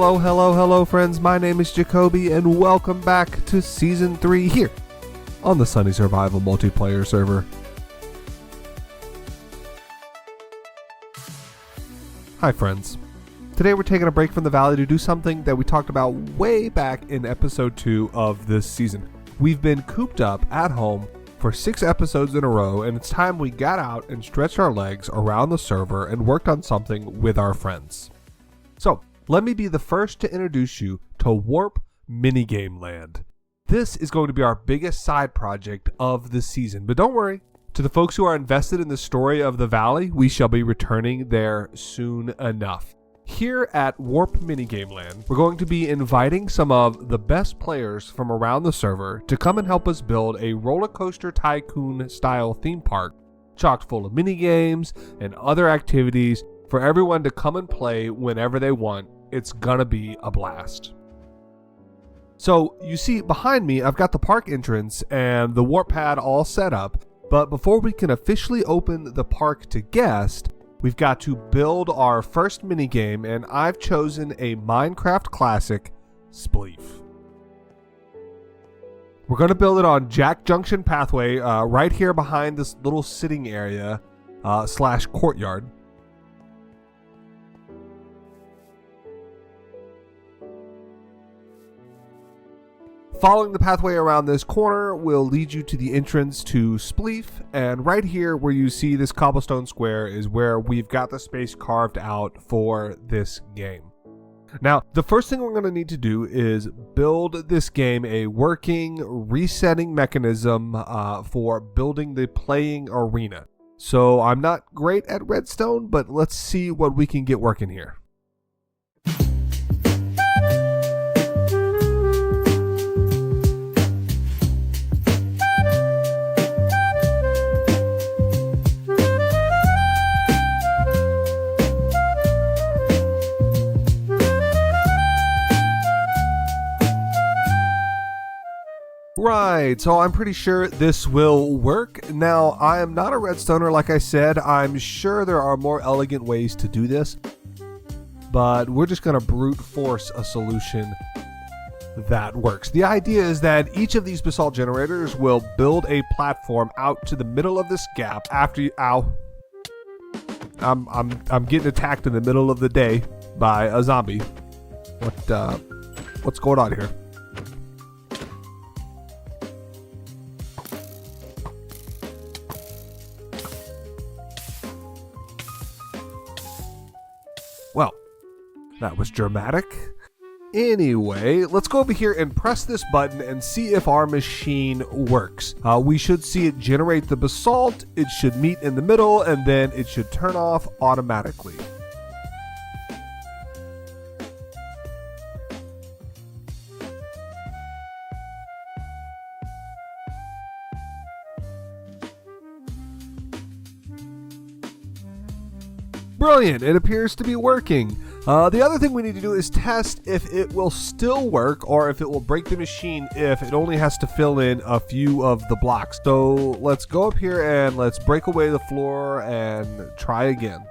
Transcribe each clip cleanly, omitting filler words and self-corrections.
Hello friends, my name is Jacoby and welcome back to Season 3 here on the Sunny Survival multiplayer server. Hi friends, today we're taking a break from the valley to do something that we talked about way back in episode 2 of this season. We've been cooped up at home for 6 episodes in a row and it's time we got out and stretched our legs around the server and worked on something with our friends. So, let me be the first to introduce you to Warp Minigame Land. This is going to be our biggest side project of the season, but don't worry. To the folks who are invested in the story of the Valley, we shall be returning there soon enough. Here at Warp Minigame Land, we're going to be inviting some of the best players from around the server to come and help us build a roller coaster tycoon style theme park, chock full of minigames and other activities for everyone to come and play whenever they want. It's gonna be a blast. So you see behind me, I've got the park entrance and the warp pad all set up, but before we can officially open the park to guests, we've got to build our first minigame, and I've chosen a Minecraft classic, Spleef. We're gonna build it on Jack Junction Pathway, right here behind this little sitting area slash courtyard. Following the pathway around this corner will lead you to the entrance to Spleef, and right here where you see this cobblestone square is where we've got the space carved out for this game. Now, the first thing we're going to need to do is build this game a working resetting mechanism for building the playing arena. So I'm not great at redstone, but let's see what we can get working here. Right, so I'm pretty sure this will work. Now, I am not a redstoner, like I said. I'm sure there are more elegant ways to do this, but we're just going to brute force a solution that works. The idea is that each of these basalt generators will build a platform out to the middle of this gap after you... Ow. I'm getting attacked in the middle of the day by a zombie. What's going on here? Well, that was dramatic. Anyway, let's go over here and press this button and see if our machine works. We should see it generate the basalt, it should meet in the middle, and then it should turn off automatically. Brilliant, it appears to be working. The other thing we need to do is test if it will still work or if it will break the machine if it only has to fill in a few of the blocks. So let's go up here and let's break away the floor and try again.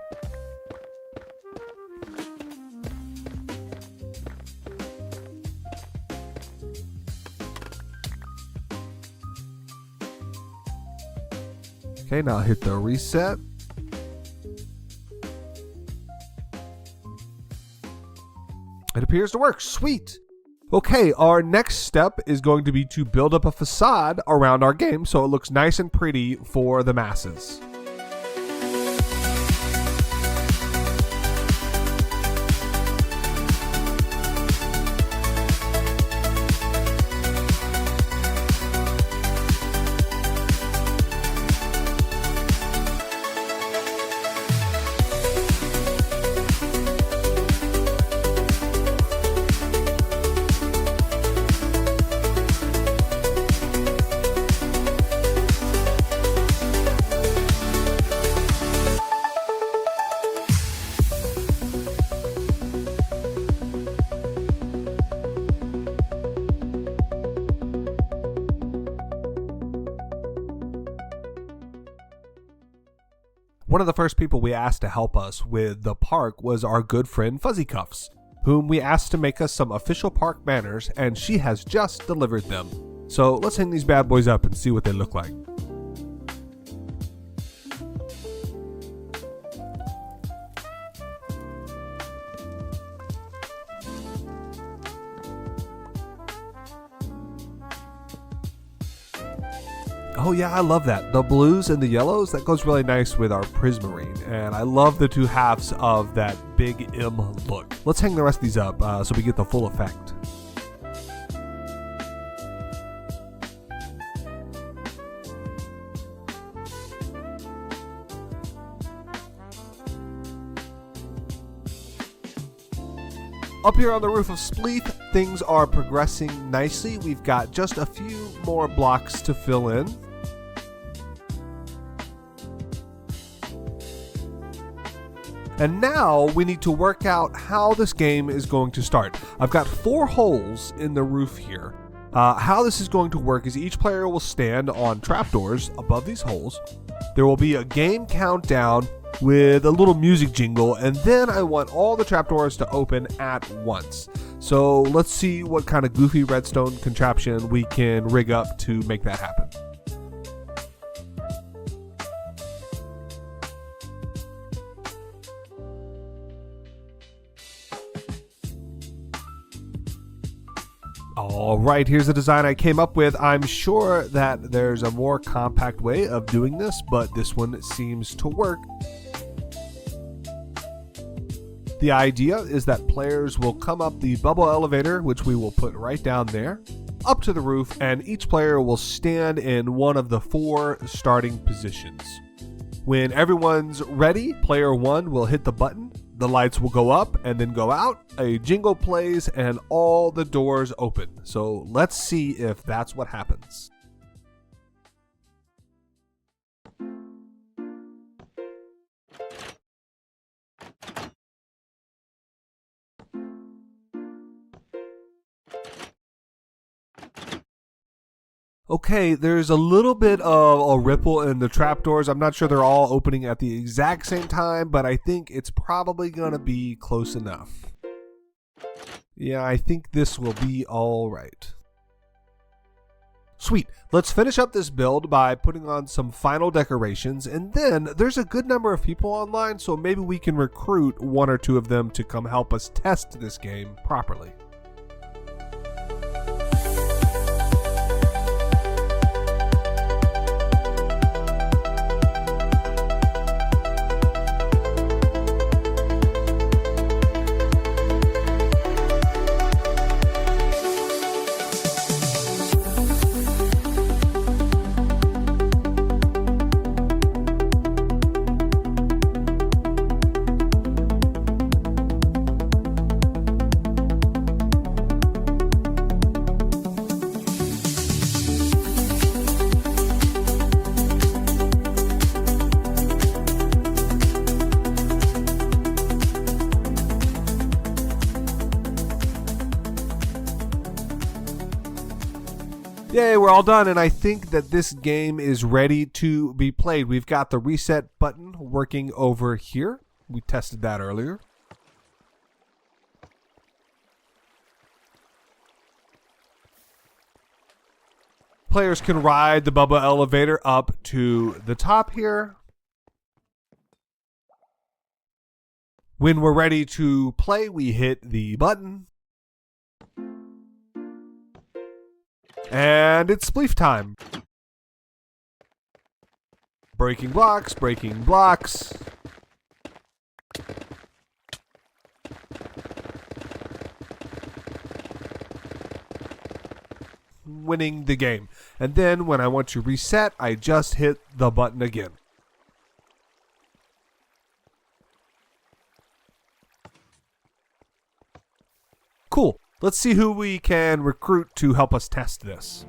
Okay, now hit the reset. It appears to work. Sweet. Okay, our next step is going to be to build up a facade around our game so it looks nice and pretty for the masses. One of the first people we asked to help us with the park was our good friend Fuzzy Cuffs. whom we asked to make us some official park banners, and she has just delivered them. So let's hang these bad boys up and see what they look like. Oh yeah, I love that. The blues and the yellows, that goes really nice with our prismarine. And I love the two halves of that big M look. Let's hang the rest of these up so we get the full effect. Up here on the roof of Spleef, things are progressing nicely. We've got just a few more blocks to fill in. And now we need to work out how this game is going to start. I've got 4 holes in the roof here. How this is going to work is each player will stand on trapdoors above these holes. There will be a game countdown with a little music jingle, and then I want all the trapdoors to open at once. So let's see what kind of goofy redstone contraption we can rig up to make that happen. Alright, here's the design I came up with. I'm sure that there's a more compact way of doing this, but this one seems to work. The idea is that players will come up the bubble elevator, which we will put right down there, up to the roof, and each player will stand in one of the 4 starting positions. When everyone's ready, player 1 will hit the button, the lights will go up and then go out, a jingle plays, and all the doors open. So let's see if that's what happens. Okay, there's a little bit of a ripple in the trapdoors. I'm not sure they're all opening at the exact same time, but I think it's probably going to be close enough. Yeah, I think this will be all right. Sweet. Let's finish up this build by putting on some final decorations, and then there's a good number of people online, so maybe we can recruit 1 or 2 of them to come help us test this game properly. Yay, we're all done, and I think that this game is ready to be played. We've got the reset button working over here. We tested that earlier. Players can ride the Bubba elevator up to the top here. When we're ready to play, we hit the button. And it's Spleef time. Breaking blocks, breaking blocks. Winning the game. And then when I want to reset, I just hit the button again. Cool. Let's see who we can recruit to help us test this.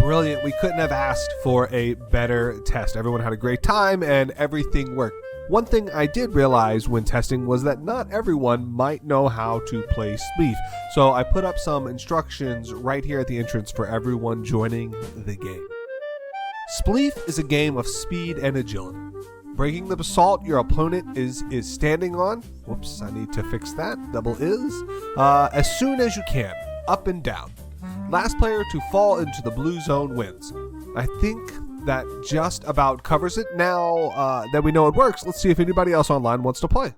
brilliant. We couldn't have asked for a better test. Everyone had a great time and everything worked. One thing I did realize when testing was that not everyone might know how to play Spleef, so I put up some instructions right here at the entrance for everyone joining the game. Spleef is a game of speed and agility. Breaking the basalt your opponent is standing on, whoops, I need to fix that, double is, as soon as you can, up and down. Last player to fall into the blue zone wins. I think that just about covers it. Now that we know it works, let's see if anybody else online wants to play.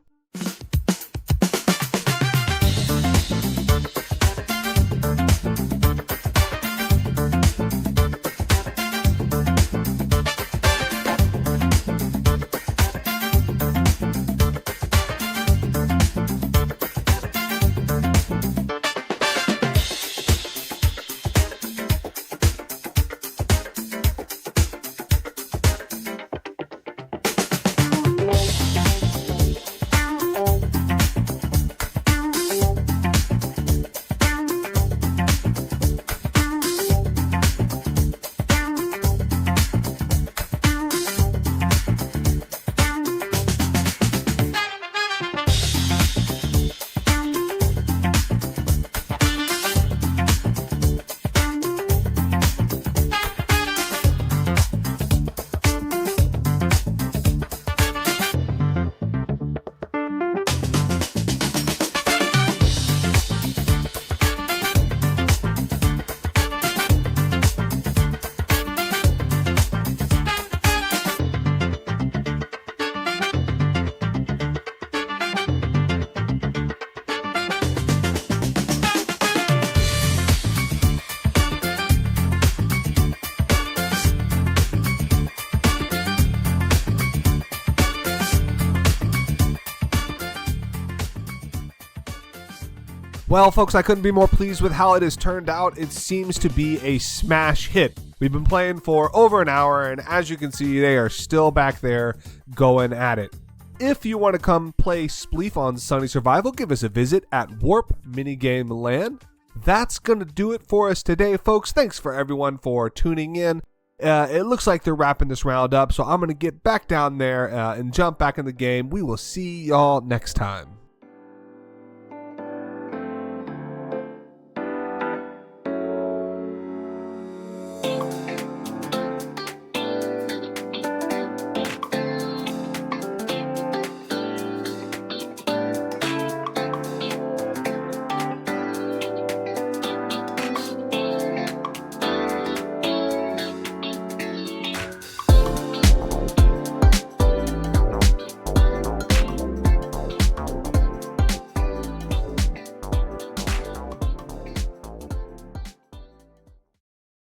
Well, folks, I couldn't be more pleased with how it has turned out. It seems to be a smash hit. We've been playing for over an hour, and as you can see, they are still back there going at it. If you want to come play Spleef on Sunny Survival, give us a visit at Warp Minigame Land. That's going to do it for us today, folks. Thanks for everyone for tuning in. It looks like they're wrapping this round up, so I'm going to get back down there and jump back in the game. We will see y'all next time.